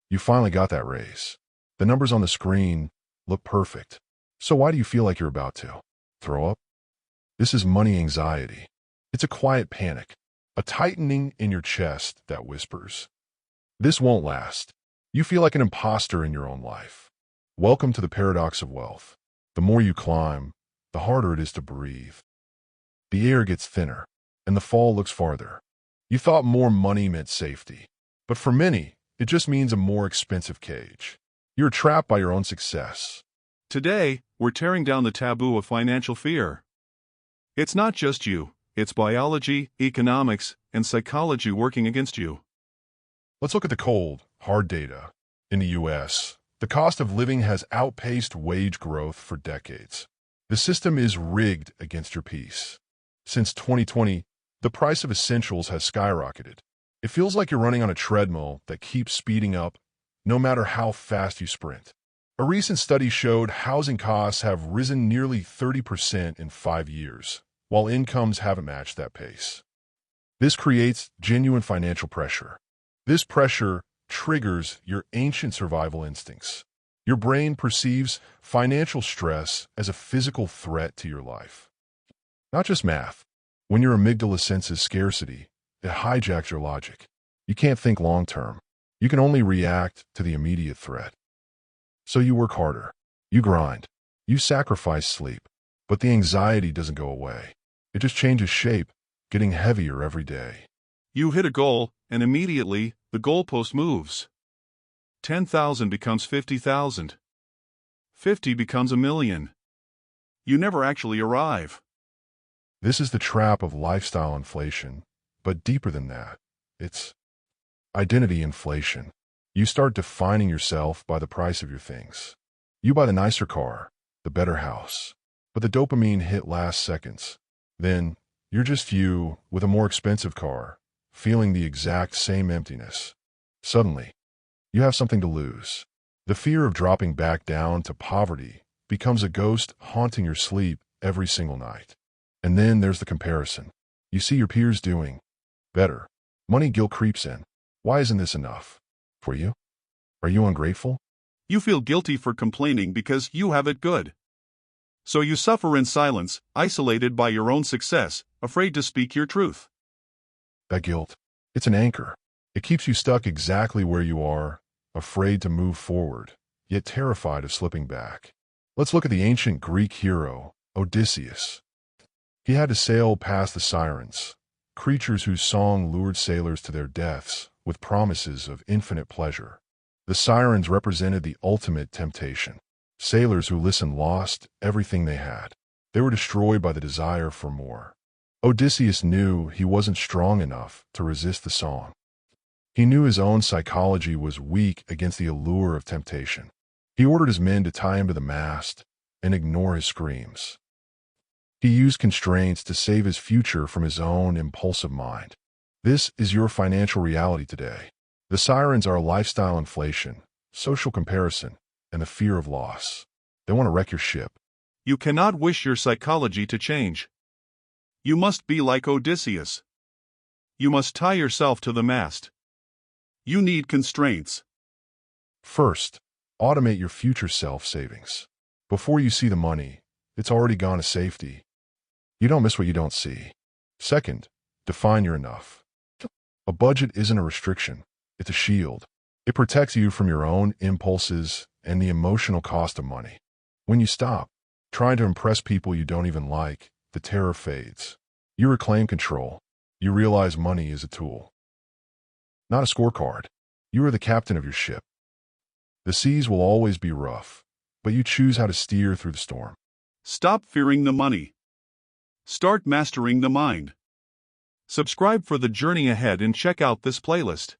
You finally got that raise. The numbers on the screen look perfect. So why do you feel like you're about to throw up? This is money anxiety. It's a quiet panic, a tightening in your chest that whispers, "This won't last." You feel like an imposter in your own life. Welcome to the paradox of wealth. The more you climb, the harder it is to breathe. The air gets thinner, and the fall looks farther. You thought more money meant safety, but for many, it just means a more expensive cage. You're trapped by your own success. Today, we're tearing down the taboo of financial fear. It's not just you, it's biology, economics, and psychology working against you. Let's look at the cold, hard data. In the U.S., the cost of living has outpaced wage growth for decades. The system is rigged against your peace. Since 2020, the price of essentials has skyrocketed. It feels like you're running on a treadmill that keeps speeding up, no matter how fast you sprint. A recent study showed housing costs have risen nearly 30% in 5 years, while incomes haven't matched that pace. This creates genuine financial pressure. This pressure triggers your ancient survival instincts. Your brain perceives financial stress as a physical threat to your life. Not just math. When your amygdala senses scarcity, it hijacks your logic. You can't think long-term. You can only react to the immediate threat. So you work harder. You grind. You sacrifice sleep. But the anxiety doesn't go away. It just changes shape, getting heavier every day. You hit a goal, and immediately, the goalpost moves. 10,000 becomes 50,000. 50 becomes a million. You never actually arrive. This is the trap of lifestyle inflation, but deeper than that, it's identity inflation. You start defining yourself by the price of your things. You buy the nicer car, the better house, but the dopamine hit lasts seconds. Then, you're just you with a more expensive car, feeling the exact same emptiness. Suddenly, you have something to lose. The fear of dropping back down to poverty becomes a ghost haunting your sleep every single night. And then there's the comparison. You see your peers doing better. Money guilt creeps in. Why isn't this enough for you? Are you ungrateful? You feel guilty for complaining because you have it good. So you suffer in silence, isolated by your own success, afraid to speak your truth. That guilt, it's an anchor. It keeps you stuck exactly where you are, afraid to move forward, yet terrified of slipping back. Let's look at the ancient Greek hero, Odysseus. He had to sail past the sirens, creatures whose song lured sailors to their deaths with promises of infinite pleasure. The sirens represented the ultimate temptation. Sailors who listened lost everything they had. They were destroyed by the desire for more. Odysseus knew he wasn't strong enough to resist the song. He knew his own psychology was weak against the allure of temptation. He ordered his men to tie him to the mast and ignore his screams. He used constraints to save his future from his own impulsive mind. This is your financial reality today. The sirens are lifestyle inflation, social comparison, and the fear of loss. They want to wreck your ship. You cannot wish your psychology to change. You must be like Odysseus. You must tie yourself to the mast. You need constraints. First, automate your future self savings. Before you see the money, it's already gone to safety. You don't miss what you don't see. Second, define your enough. A budget isn't a restriction, it's a shield. It protects you from your own impulses and the emotional cost of money. When you stop trying to impress people you don't even like, the terror fades. You reclaim control. You realize money is a tool, not a scorecard. You are the captain of your ship. The seas will always be rough, but you choose how to steer through the storm. Stop fearing the money. Start mastering the mind. Subscribe for the journey ahead and check out this playlist.